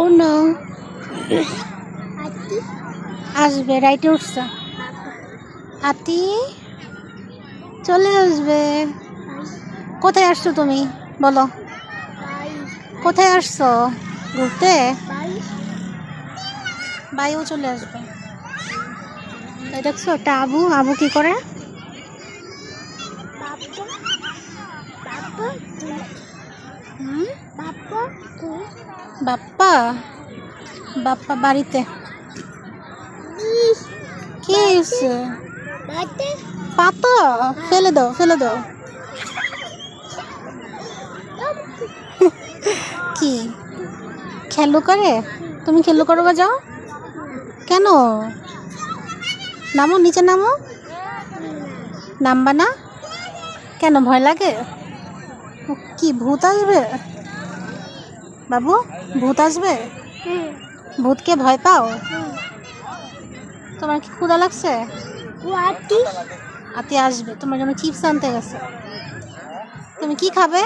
ও না আসবে, রাইটে উঠছে। হাতি চলে আসবে। কোথায় আসছো তুমি বলো? কোথায় আসছো? ঘুরতে? বাইও চলে আসবে। এই দেখছো একটা আবু, আবু কি করে? হুম? বাপ্পা বাপ্পা বাড়িতে। কি হয়েছে? পাতা ফেলে দাও, ফেলে দাও। কি খেলো করে? তুমি খেলো করো বা যাও। কেন? নামো, নিচে নামো। নামবা না কেন? ভয় লাগে? কি ভূত আসবে বাবু? ভূত আসবে? ভূতকে ভয় পাও? তোমার কি ক্ষুধা লাগছে? হাতি আসবে, তোমার জন্য চিপস আনতে গেছে। তুমি কি খাবে?